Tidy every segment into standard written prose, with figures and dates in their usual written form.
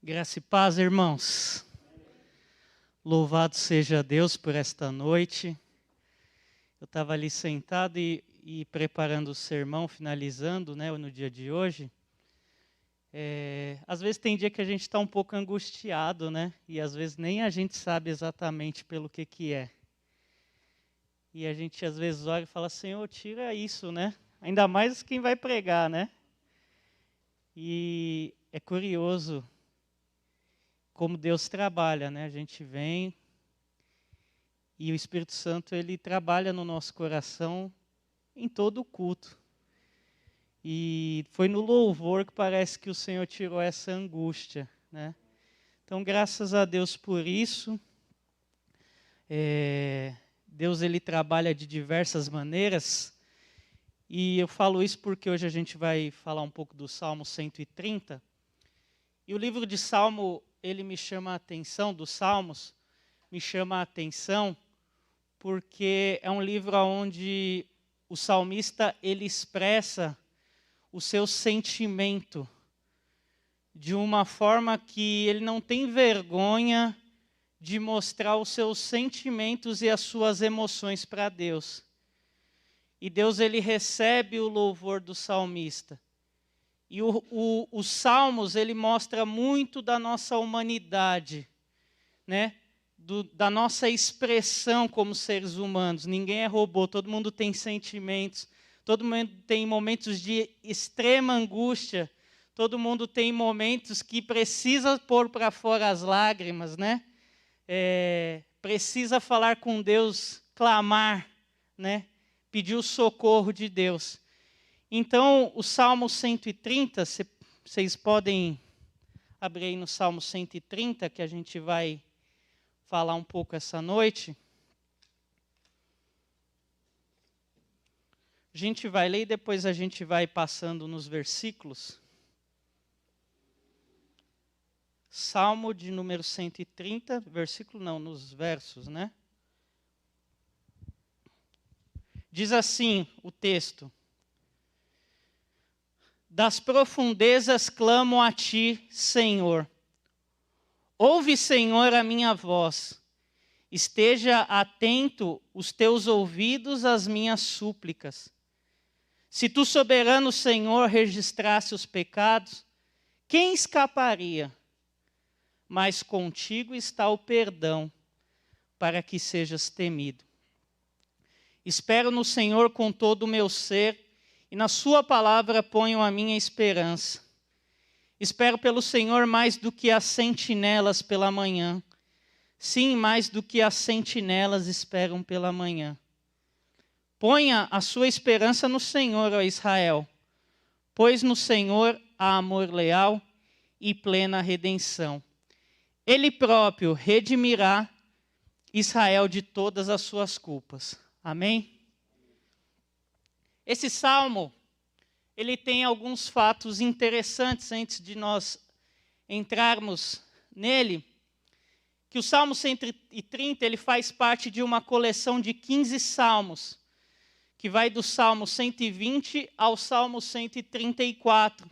Graça e paz, irmãos. Louvado seja Deus por esta noite. Eu estava ali sentado e preparando o sermão, finalizando, no dia de hoje. Às vezes tem dia que a gente está um pouco angustiado, e às vezes nem a gente sabe exatamente pelo que é. E a gente às vezes olha e fala, Senhor, tira isso, Ainda mais quem vai pregar, E é curioso como Deus trabalha, A gente vem e o Espírito Santo, ele trabalha no nosso coração em todo o culto. E foi no louvor que parece que o Senhor tirou essa angústia, Então, graças a Deus por isso. Deus, ele trabalha de diversas maneiras. E eu falo isso porque hoje a gente vai falar um pouco do Salmo 130. E o livro de Salmo, ele me chama a atenção, dos Salmos, me chama a atenção, porque é um livro onde o salmista, ele expressa o seu sentimento de uma forma que ele não tem vergonha de mostrar os seus sentimentos e as suas emoções para Deus. E Deus, ele recebe o louvor do salmista. E os Salmos, ele mostra muito da nossa humanidade, da nossa expressão como seres humanos. Ninguém é robô, todo mundo tem sentimentos, todo mundo tem momentos de extrema angústia, todo mundo tem momentos que precisa pôr para fora as lágrimas, precisa falar com Deus, clamar, pedir o socorro de Deus. Então, o Salmo 130, vocês podem abrir aí no Salmo 130, que a gente vai falar um pouco essa noite. A gente vai ler e depois a gente vai passando nos versículos. Salmo de número 130, versículo não, nos versos, Diz assim o texto: Das profundezas clamo a ti, Senhor. Ouve, Senhor, a minha voz. Esteja atento os teus ouvidos às minhas súplicas. Se tu, soberano Senhor, registrasse os pecados, quem escaparia? Mas contigo está o perdão, para que sejas temido. Espero no Senhor com todo o meu ser, e na sua palavra ponho a minha esperança. Espero pelo Senhor mais do que as sentinelas pela manhã. Sim, mais do que as sentinelas esperam pela manhã. Ponha a sua esperança no Senhor, ó Israel, pois no Senhor há amor leal e plena redenção. Ele próprio redimirá Israel de todas as suas culpas. Amém? Esse salmo, ele tem alguns fatos interessantes antes de nós entrarmos nele, que o Salmo 130, ele faz parte de uma coleção de 15 salmos, que vai do Salmo 120 ao Salmo 134,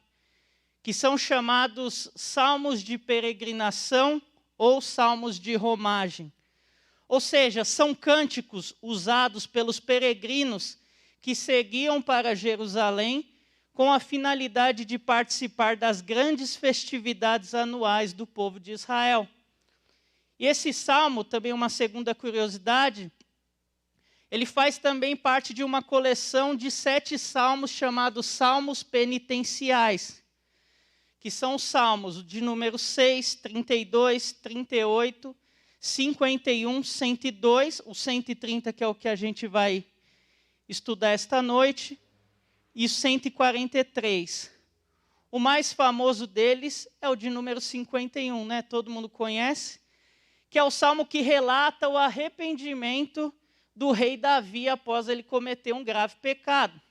que são chamados salmos de peregrinação ou salmos de romagem. Ou seja, são cânticos usados pelos peregrinos que seguiam para Jerusalém com a finalidade de participar das grandes festividades anuais do povo de Israel. E esse salmo, também uma segunda curiosidade, ele faz também parte de uma coleção de 7 salmos chamados Salmos Penitenciais, que são os salmos de número 6, 32, 38, 51, 102, o 130, que é o que a gente vai estudar esta noite, e 143. O mais famoso deles é o de número 51, Todo mundo conhece, que é o salmo que relata o arrependimento do rei Davi após ele cometer um grave pecado.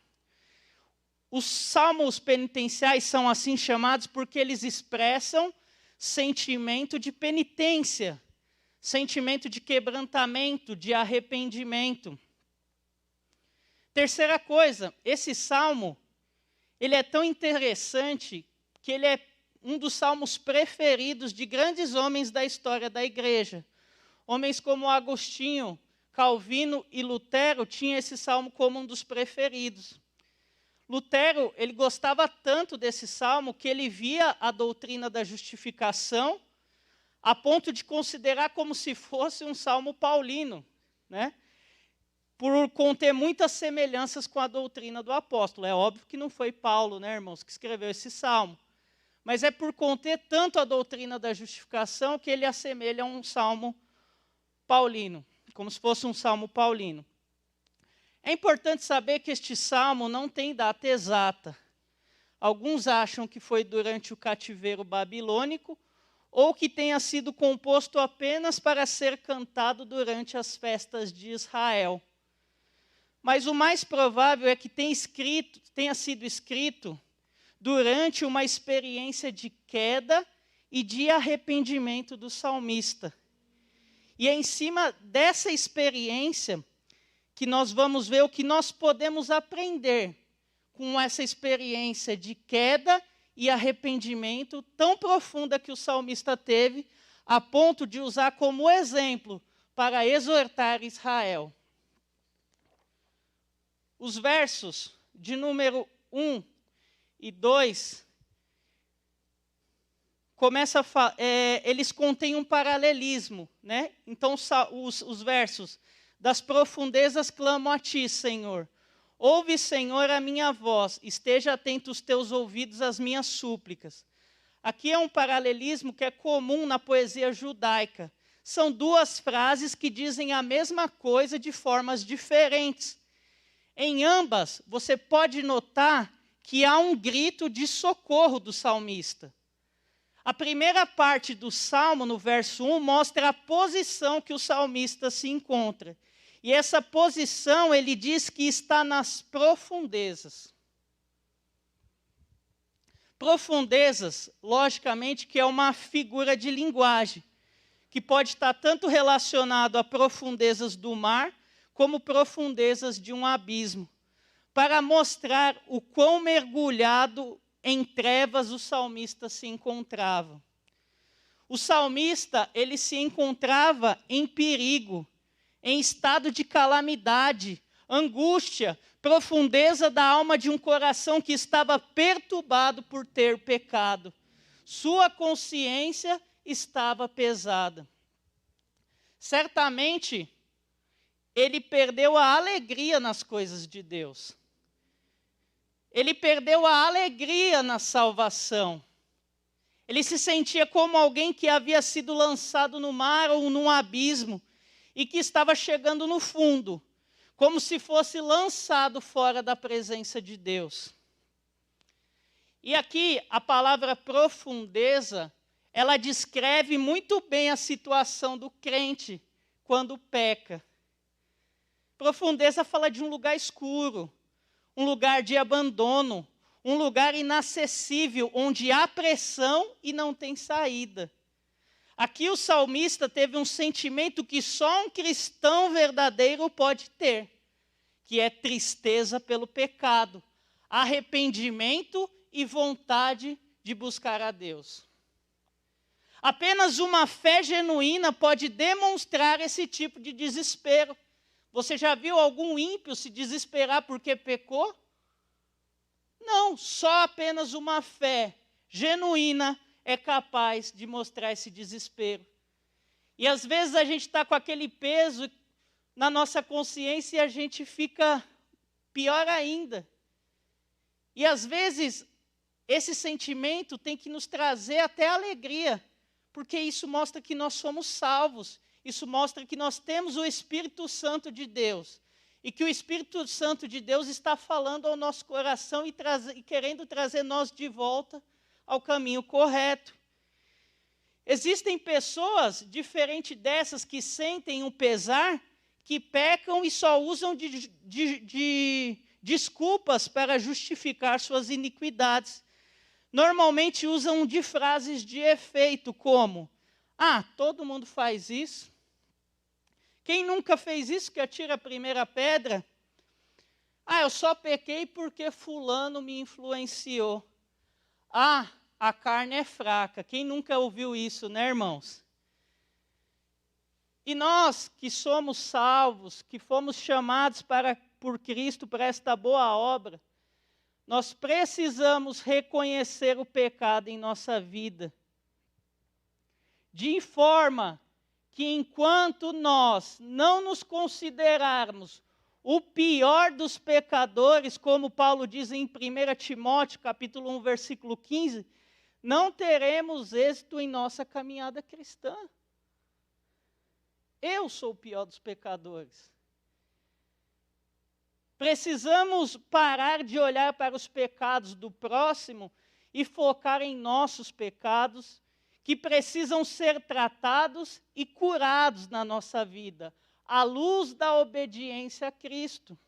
Os salmos penitenciais são assim chamados porque eles expressam sentimento de penitência, sentimento de quebrantamento, de arrependimento. Terceira coisa, esse salmo, ele é tão interessante que ele é um dos salmos preferidos de grandes homens da história da igreja. Homens como Agostinho, Calvino e Lutero tinham esse salmo como um dos preferidos. Lutero, ele gostava tanto desse salmo que ele via a doutrina da justificação a ponto de considerar como se fosse um salmo paulino, né? Por conter muitas semelhanças com a doutrina do apóstolo. É óbvio que não foi Paulo, né, irmãos, que escreveu esse salmo. Mas é por conter tanto a doutrina da justificação que ele assemelha a um salmo paulino, como se fosse um salmo paulino. É importante saber que este salmo não tem data exata. Alguns acham que foi durante o cativeiro babilônico ou que tenha sido composto apenas para ser cantado durante as festas de Israel. Mas o mais provável é que tenha sido escrito durante uma experiência de queda e de arrependimento do salmista. E é em cima dessa experiência que nós vamos ver o que nós podemos aprender com essa experiência de queda e arrependimento tão profunda que o salmista teve, a ponto de usar como exemplo para exortar Israel. Os versos de número 1 e 2, eles contêm um paralelismo, né? Então, os versos: das profundezas clamo a ti, Senhor. Ouve, Senhor, a minha voz. Esteja atento os teus ouvidos às minhas súplicas. Aqui é um paralelismo que é comum na poesia judaica. São duas frases que dizem a mesma coisa de formas diferentes. Em ambas, você pode notar que há um grito de socorro do salmista. A primeira parte do salmo, no verso 1, mostra a posição que o salmista se encontra. E essa posição, ele diz que está nas profundezas. Profundezas, logicamente, que é uma figura de linguagem, que pode estar tanto relacionado a profundezas do mar, como profundezas de um abismo, para mostrar o quão mergulhado em trevas o salmista se encontrava. O salmista, ele se encontrava em perigo, em estado de calamidade, angústia, profundeza da alma de um coração que estava perturbado por ter pecado. Sua consciência estava pesada. Certamente, ele perdeu a alegria nas coisas de Deus. Ele perdeu a alegria na salvação. Ele se sentia como alguém que havia sido lançado no mar ou num abismo e que estava chegando no fundo, como se fosse lançado fora da presença de Deus. E aqui a palavra profundeza, ela descreve muito bem a situação do crente quando peca. Profundeza fala de um lugar escuro, um lugar de abandono, um lugar inacessível, onde há pressão e não tem saída. Aqui o salmista teve um sentimento que só um cristão verdadeiro pode ter, que é tristeza pelo pecado, arrependimento e vontade de buscar a Deus. Apenas uma fé genuína pode demonstrar esse tipo de desespero. Você já viu algum ímpio se desesperar porque pecou? Não, só apenas uma fé genuína é capaz de mostrar esse desespero. E às vezes a gente está com aquele peso na nossa consciência e a gente fica pior ainda. E às vezes esse sentimento tem que nos trazer até alegria, porque isso mostra que nós somos salvos, isso mostra que nós temos o Espírito Santo de Deus, e que o Espírito Santo de Deus está falando ao nosso coração e querendo trazer nós de volta ao caminho correto. Existem pessoas, diferente dessas, que sentem um pesar, que pecam e só usam de desculpas para justificar suas iniquidades. Normalmente usam de frases de efeito, como: todo mundo faz isso. Quem nunca fez isso, que atira a primeira pedra? Eu só pequei porque fulano me influenciou. a carne é fraca. Quem nunca ouviu isso, né, irmãos? E nós que somos salvos, que fomos chamados por Cristo para esta boa obra, nós precisamos reconhecer o pecado em nossa vida, de forma que enquanto nós não nos considerarmos o pior dos pecadores, como Paulo diz em 1 Timóteo, capítulo 1, versículo 15, não teremos êxito em nossa caminhada cristã. Eu sou o pior dos pecadores. Precisamos parar de olhar para os pecados do próximo e focar em nossos pecados, que precisam ser tratados e curados na nossa vida, à luz da obediência a Cristo.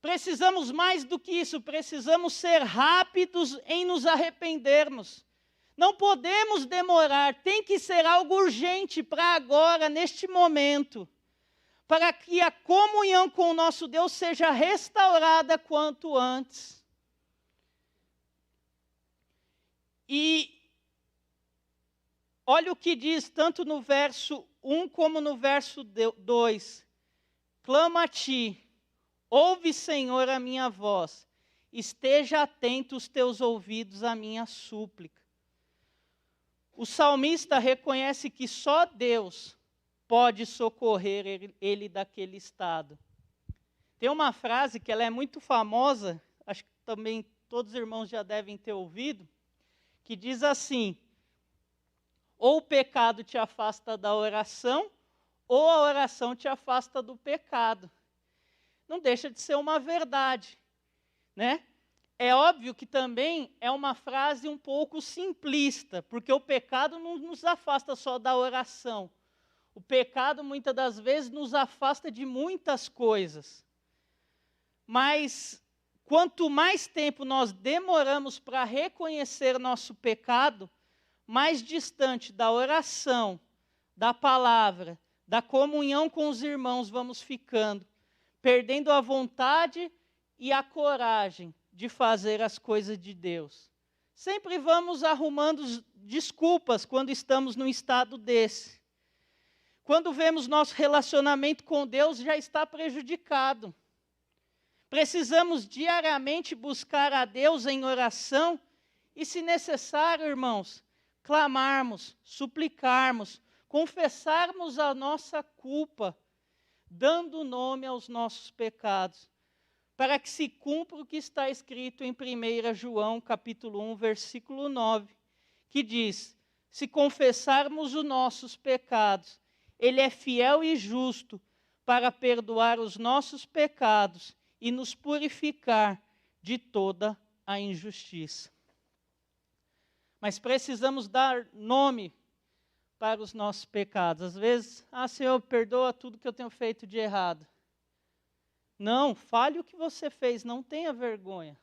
Precisamos mais do que isso, precisamos ser rápidos em nos arrependermos. Não podemos demorar, tem que ser algo urgente para agora, neste momento, para que a comunhão com o nosso Deus seja restaurada quanto antes. E olha o que diz tanto no verso 1 como no verso 2. Clamo a ti, ouve, Senhor, a minha voz, esteja atento os teus ouvidos à minha súplica. O salmista reconhece que só Deus pode socorrer ele daquele estado. Tem uma frase que ela é muito famosa, acho que também todos os irmãos já devem ter ouvido, que diz assim: ou o pecado te afasta da oração, ou a oração te afasta do pecado. Não deixa de ser uma verdade, né? É óbvio que também é uma frase um pouco simplista, porque o pecado não nos afasta só da oração. O pecado, muitas das vezes, nos afasta de muitas coisas. Mas, quanto mais tempo nós demoramos para reconhecer nosso pecado, mais distante da oração, da palavra, da comunhão com os irmãos vamos ficando, perdendo a vontade e a coragem de fazer as coisas de Deus. Sempre vamos arrumando desculpas quando estamos num estado desse. Quando vemos nosso relacionamento com Deus já está prejudicado. Precisamos diariamente buscar a Deus em oração e, se necessário, irmãos, clamarmos, suplicarmos, confessarmos a nossa culpa, dando nome aos nossos pecados, para que se cumpra o que está escrito em 1 João, capítulo 1, versículo 9, que diz: se confessarmos os nossos pecados, Ele é fiel e justo para perdoar os nossos pecados e nos purificar de toda a injustiça. Mas precisamos dar nome para os nossos pecados. Às vezes, Senhor, perdoa tudo que eu tenho feito de errado. Não, fale o que você fez, não tenha vergonha.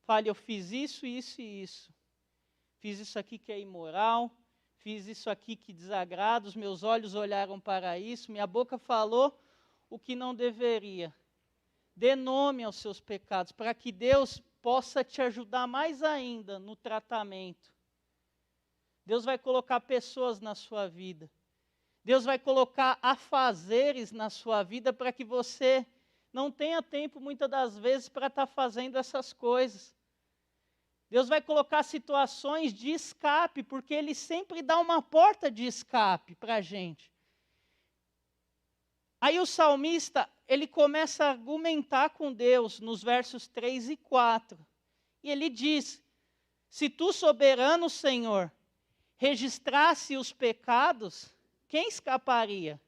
Fale, eu fiz isso, isso e isso. Fiz isso aqui que é imoral, fiz isso aqui que desagrada, os meus olhos olharam para isso, minha boca falou o que não deveria. Dê nome aos seus pecados, para que Deus possa te ajudar mais ainda no tratamento. Deus vai colocar pessoas na sua vida. Deus vai colocar afazeres na sua vida para que você não tenha tempo, muitas das vezes, para estar fazendo essas coisas. Deus vai colocar situações de escape, porque Ele sempre dá uma porta de escape para a gente. Aí o salmista, ele começa a argumentar com Deus nos versos 3 e 4. E ele diz: se tu, soberano Senhor, registrasse os pecados, quem escaparia?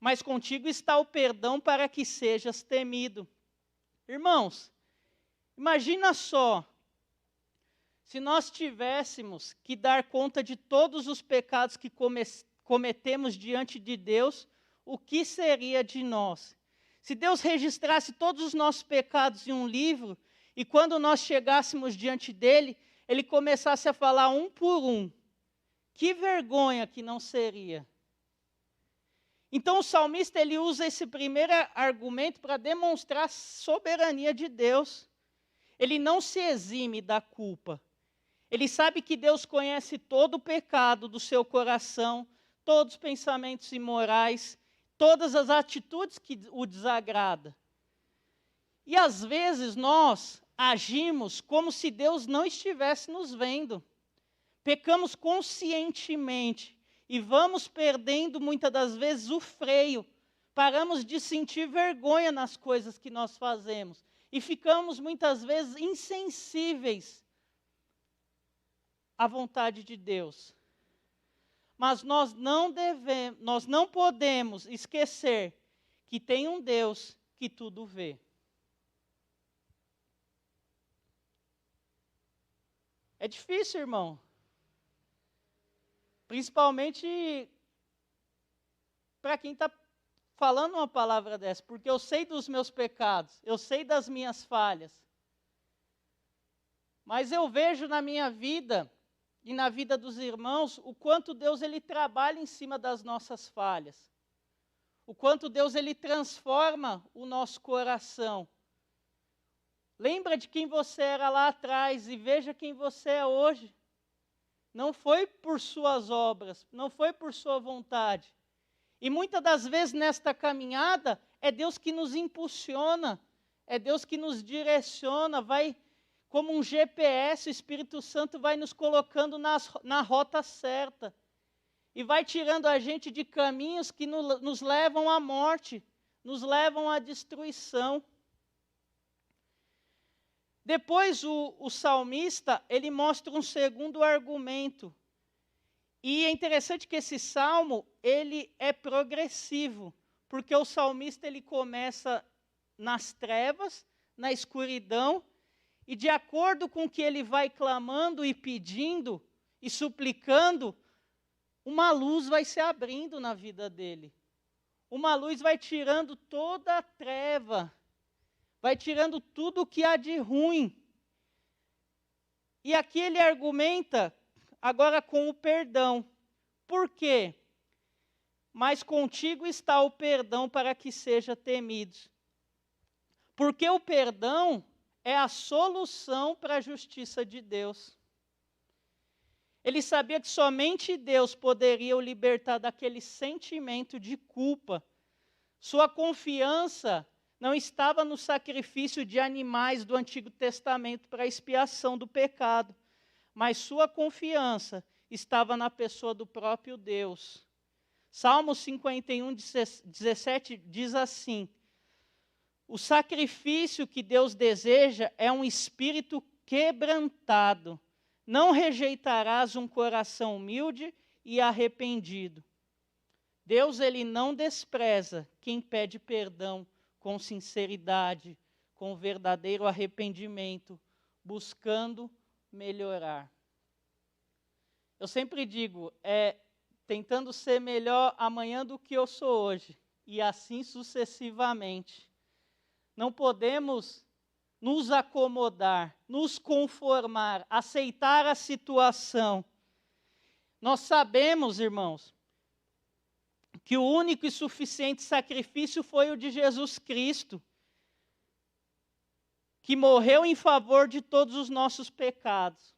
Mas contigo está o perdão para que sejas temido. Irmãos, imagina só, se nós tivéssemos que dar conta de todos os pecados que cometemos diante de Deus, o que seria de nós? Se Deus registrasse todos os nossos pecados em um livro, e quando nós chegássemos diante dele, ele começasse a falar um por um, que vergonha que não seria. Então o salmista ele usa esse primeiro argumento para demonstrar a soberania de Deus. ele não se exime da culpa. Ele sabe que Deus conhece todo o pecado do seu coração, todos os pensamentos imorais, todas as atitudes que o desagradam. E às vezes nós agimos como se Deus não estivesse nos vendo. Pecamos conscientemente e vamos perdendo muitas das vezes o freio. Paramos de sentir vergonha nas coisas que nós fazemos e ficamos muitas vezes insensíveis à vontade de Deus. Mas nós não podemos esquecer que tem um Deus que tudo vê. É difícil, irmão. Principalmente para quem está falando uma palavra dessa, porque eu sei dos meus pecados, eu sei das minhas falhas. Mas eu vejo na minha vida e na vida dos irmãos o quanto Deus ele trabalha em cima das nossas falhas. O quanto Deus ele transforma o nosso coração. Lembra de quem você era lá atrás e veja quem você é hoje. Não foi por suas obras, não foi por sua vontade. E muitas das vezes nesta caminhada é Deus que nos impulsiona, é Deus que nos direciona, vai como um GPS, o Espírito Santo vai nos colocando na rota certa. E vai tirando a gente de caminhos que nos levam à morte, nos levam à destruição. Depois o salmista, ele mostra um segundo argumento. E é interessante que esse salmo, ele é progressivo, porque o salmista ele começa nas trevas, na escuridão, e de acordo com que ele vai clamando e pedindo e suplicando, uma luz vai se abrindo na vida dele. Uma luz vai tirando toda a treva, vai tirando tudo o que há de ruim. E aqui ele argumenta agora com o perdão. Por quê? Mas contigo está o perdão para que seja temido. Porque o perdão é a solução para a justiça de Deus. Ele sabia que somente Deus poderia o libertar daquele sentimento de culpa. Sua confiança não estava no sacrifício de animais do Antigo Testamento para a expiação do pecado, mas sua confiança estava na pessoa do próprio Deus. Salmo 51, 17 diz assim: o sacrifício que Deus deseja é um espírito quebrantado. Não rejeitarás um coração humilde e arrependido. Deus, ele não despreza quem pede perdão com sinceridade, com verdadeiro arrependimento, buscando melhorar. Eu sempre digo, tentando ser melhor amanhã do que eu sou hoje, e assim sucessivamente. Não podemos nos acomodar, nos conformar, aceitar a situação. Nós sabemos, irmãos, que o único e suficiente sacrifício foi o de Jesus Cristo, que morreu em favor de todos os nossos pecados.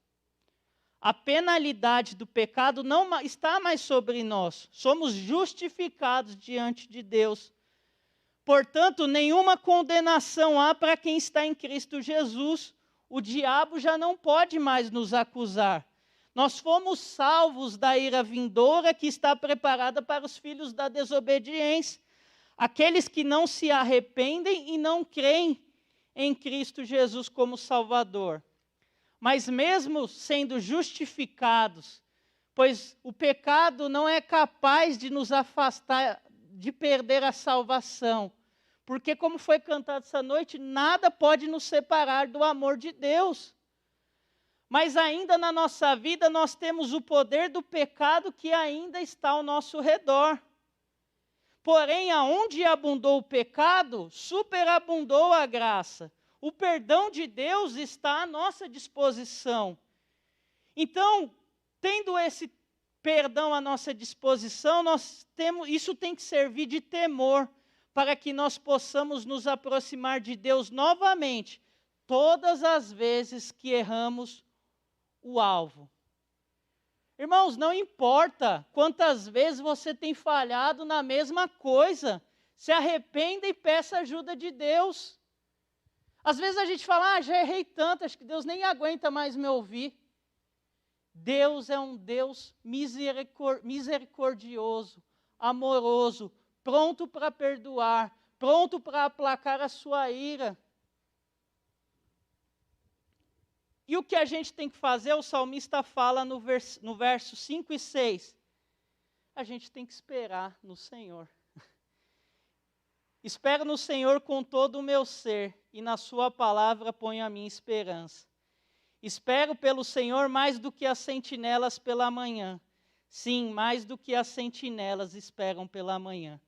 A penalidade do pecado não está mais sobre nós, somos justificados diante de Deus. Portanto, nenhuma condenação há para quem está em Cristo Jesus. O diabo já não pode mais nos acusar. Nós fomos salvos da ira vindoura que está preparada para os filhos da desobediência. Aqueles que não se arrependem e não creem em Cristo Jesus como Salvador. Mas mesmo sendo justificados, pois o pecado não é capaz de nos afastar de perder a salvação. Porque, como foi cantado essa noite, nada pode nos separar do amor de Deus. Mas ainda na nossa vida nós temos o poder do pecado que ainda está ao nosso redor. Porém, aonde abundou o pecado, superabundou a graça. O perdão de Deus está à nossa disposição. Então, tendo esse perdão à nossa disposição, isso tem que servir de temor, para que nós possamos nos aproximar de Deus novamente, todas as vezes que erramos o alvo. Irmãos, não importa quantas vezes você tem falhado na mesma coisa, se arrependa e peça ajuda de Deus. Às vezes a gente fala, já errei tanto, acho que Deus nem aguenta mais me ouvir. Deus é um Deus misericordioso, amoroso, pronto para perdoar, pronto para aplacar a sua ira. E o que a gente tem que fazer, o salmista fala no verso 5 e 6. A gente tem que esperar no Senhor. Espero no Senhor com todo o meu ser, e na sua palavra ponho a minha esperança. Espero pelo Senhor mais do que as sentinelas pela manhã. Sim, mais do que as sentinelas esperam pela manhã.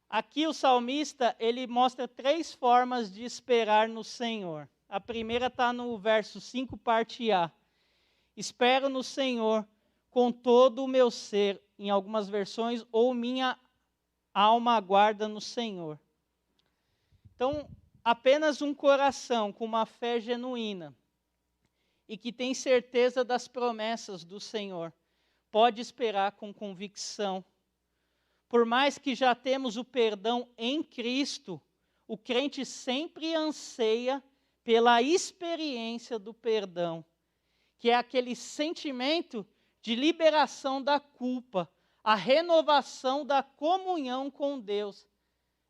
Aqui o salmista, ele mostra 3 formas de esperar no Senhor. A primeira está no verso 5, parte A. Espero no Senhor com todo o meu ser, em algumas versões, ou minha alma aguarda no Senhor. Então, apenas um coração com uma fé genuína e que tem certeza das promessas do Senhor pode esperar com convicção. Por mais que já temos o perdão em Cristo, o crente sempre anseia pela experiência do perdão, que é aquele sentimento de liberação da culpa, a renovação da comunhão com Deus.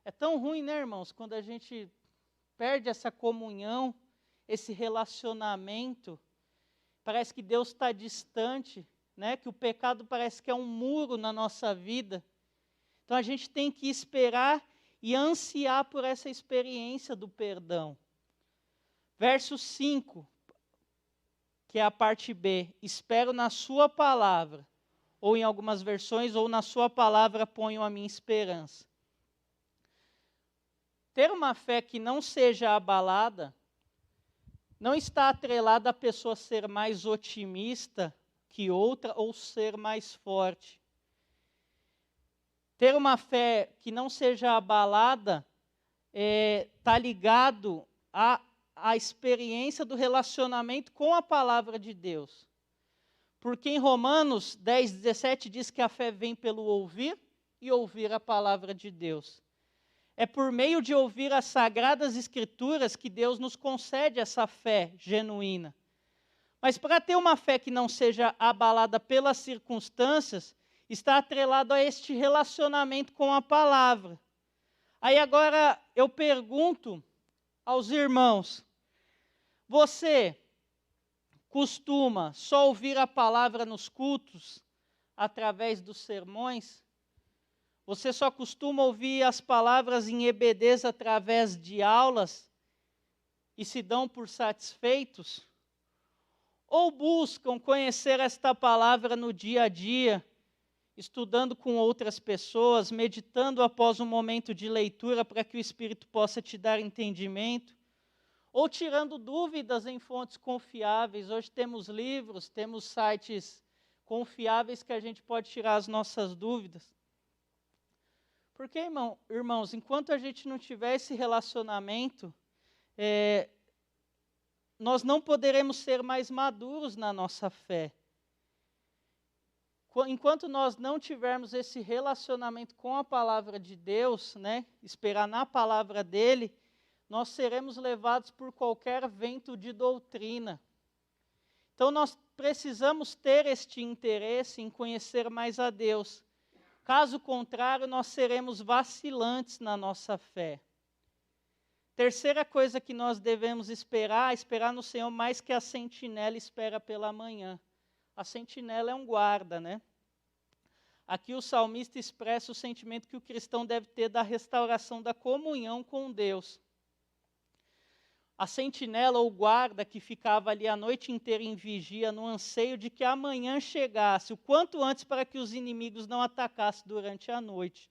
É tão ruim, né, irmãos, quando a gente perde essa comunhão, esse relacionamento, parece que Deus está distante, né? Que o pecado parece que é um muro na nossa vida. Então a gente tem que esperar e ansiar por essa experiência do perdão. Verso 5, que é a parte B, espero na sua palavra, ou em algumas versões, ou na sua palavra ponho a minha esperança. Ter uma fé que não seja abalada, não está atrelada a pessoa ser mais otimista que outra ou ser mais forte. Ter uma fé que não seja abalada está ligado à experiência do relacionamento com a palavra de Deus. Porque em Romanos 10, 17 diz que a fé vem pelo ouvir e ouvir a palavra de Deus. É por meio de ouvir as sagradas escrituras que Deus nos concede essa fé genuína. Mas para ter uma fé que não seja abalada pelas circunstâncias, está atrelado a este relacionamento com a palavra. Aí agora eu pergunto aos irmãos, você costuma só ouvir a palavra nos cultos, através dos sermões? Você só costuma ouvir as palavras em EBDs através de aulas e se dão por satisfeitos? Ou buscam conhecer esta palavra no dia a dia, estudando com outras pessoas, meditando após um momento de leitura para que o Espírito possa te dar entendimento? Ou tirando dúvidas em fontes confiáveis? Hoje temos livros, temos sites confiáveis que a gente pode tirar as nossas dúvidas. Porque, irmãos, enquanto a gente não tiver esse relacionamento, nós não poderemos ser mais maduros na nossa fé. Enquanto nós não tivermos esse relacionamento com a palavra de Deus, né, esperar na palavra dele, nós seremos levados por qualquer vento de doutrina. Então nós precisamos ter este interesse em conhecer mais a Deus. Caso contrário, nós seremos vacilantes na nossa fé. Terceira coisa que nós devemos esperar no Senhor mais que a sentinela espera pela manhã. A sentinela é um guarda, né? Aqui o salmista expressa o sentimento que o cristão deve ter da restauração da comunhão com Deus. A sentinela ou guarda que ficava ali a noite inteira em vigia, no anseio de que amanhã chegasse, o quanto antes para que os inimigos não atacassem durante a noite.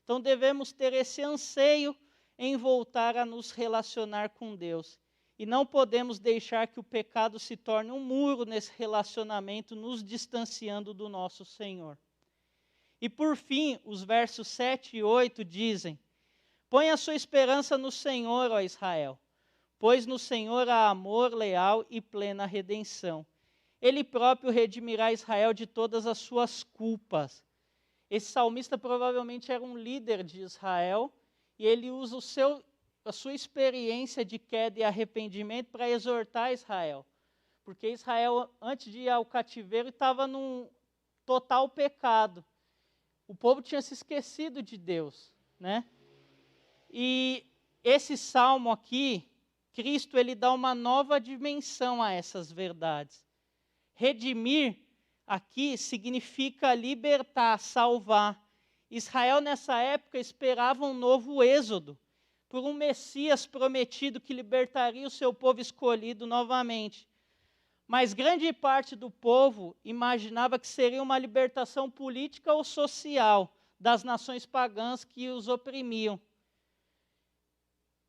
Então devemos ter esse anseio em voltar a nos relacionar com Deus. E não podemos deixar que o pecado se torne um muro nesse relacionamento, nos distanciando do nosso Senhor. E por fim, os versos 7 e 8 dizem: põe a sua esperança no Senhor, ó Israel, pois no Senhor há amor leal e plena redenção. Ele próprio redimirá Israel de todas as suas culpas. Esse salmista provavelmente era um líder de Israel, e ele usa a sua experiência de queda e arrependimento para exortar Israel. Porque Israel, antes de ir ao cativeiro, estava num total pecado. O povo tinha se esquecido de Deus, né? E esse salmo aqui, Cristo, ele dá uma nova dimensão a essas verdades. Redimir aqui significa libertar, salvar. Israel nessa época esperava um novo êxodo, por um Messias prometido que libertaria o seu povo escolhido novamente. Mas grande parte do povo imaginava que seria uma libertação política ou social das nações pagãs que os oprimiam.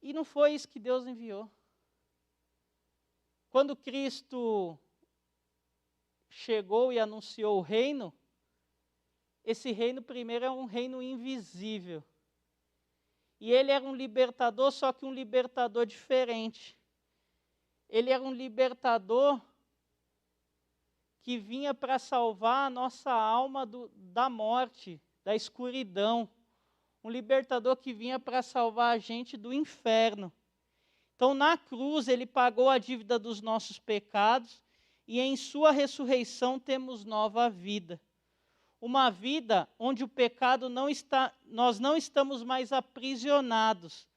E não foi isso que Deus enviou. Quando Cristo chegou e anunciou o reino, esse reino primeiro é um reino invisível. E ele era um libertador, só que um libertador diferente. Ele era um libertador que vinha para salvar a nossa alma da morte, da escuridão. Um libertador que vinha para salvar a gente do inferno. Então, na cruz, ele pagou a dívida dos nossos pecados, e em sua ressurreição temos nova vida. Uma vida onde o pecado nós não estamos mais aprisionados,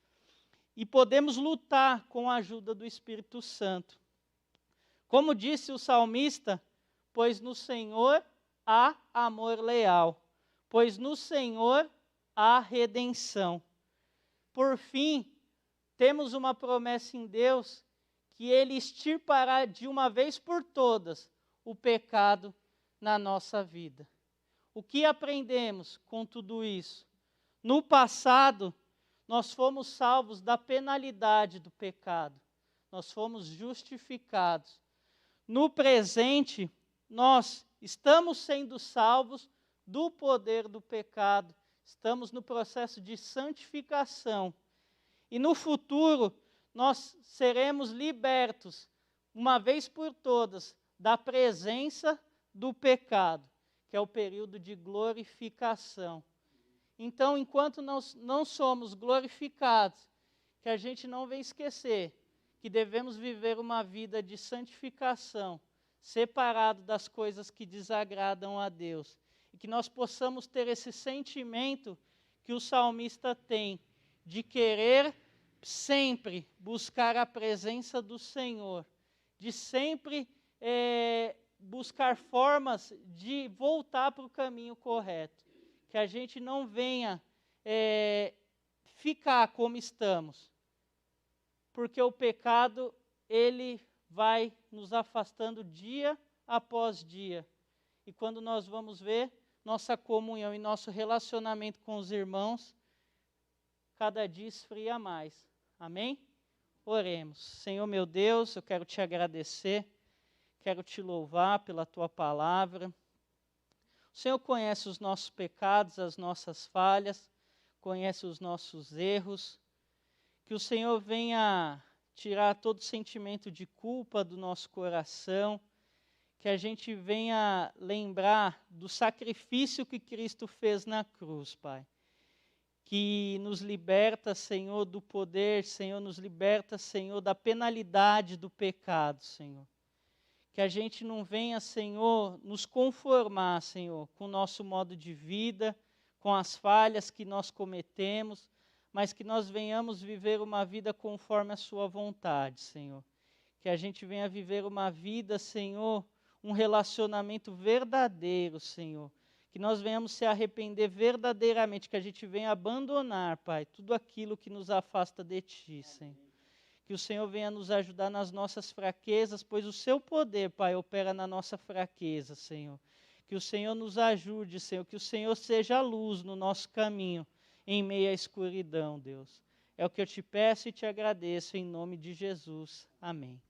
e podemos lutar com a ajuda do Espírito Santo. Como disse o salmista, pois no Senhor há amor leal, pois no Senhor há redenção. Por fim, temos uma promessa em Deus, que Ele extirpará de uma vez por todas o pecado na nossa vida. O que aprendemos com tudo isso? No passado, nós fomos salvos da penalidade do pecado. Nós fomos justificados. No presente, nós estamos sendo salvos do poder do pecado. Estamos no processo de santificação. E no futuro, nós seremos libertos, uma vez por todas, da presença do pecado, que é o período de glorificação. Então, enquanto nós não somos glorificados, que a gente não vem esquecer que devemos viver uma vida de santificação, separado das coisas que desagradam a Deus. E que nós possamos ter esse sentimento que o salmista tem, de querer sempre buscar a presença do Senhor, de sempre buscar formas de voltar para o caminho correto. Que a gente não venha ficar como estamos, porque o pecado, ele vai nos afastando dia após dia. E quando nós vamos ver, nossa comunhão e nosso relacionamento com os irmãos, cada dia esfria mais. Amém? Oremos. Senhor meu Deus, eu quero te agradecer, quero te louvar pela tua palavra. O Senhor conhece os nossos pecados, as nossas falhas, conhece os nossos erros. Que o Senhor venha tirar todo sentimento de culpa do nosso coração, que a gente venha lembrar do sacrifício que Cristo fez na cruz, Pai. Que nos liberta, Senhor, do poder, Senhor, nos liberta, Senhor, da penalidade do pecado, Senhor. Que a gente não venha, Senhor, nos conformar, Senhor, com o nosso modo de vida, com as falhas que nós cometemos, mas que nós venhamos viver uma vida conforme a sua vontade, Senhor. Que a gente venha viver uma vida, Senhor, um relacionamento verdadeiro, Senhor. Que nós venhamos se arrepender verdadeiramente, que a gente venha abandonar, Pai, tudo aquilo que nos afasta de Ti, Senhor. Que o Senhor venha nos ajudar nas nossas fraquezas, pois o Seu poder, Pai, opera na nossa fraqueza, Senhor. Que o Senhor nos ajude, Senhor, que o Senhor seja a luz no nosso caminho, em meio à escuridão, Deus. É o que eu te peço e te agradeço, em nome de Jesus. Amém.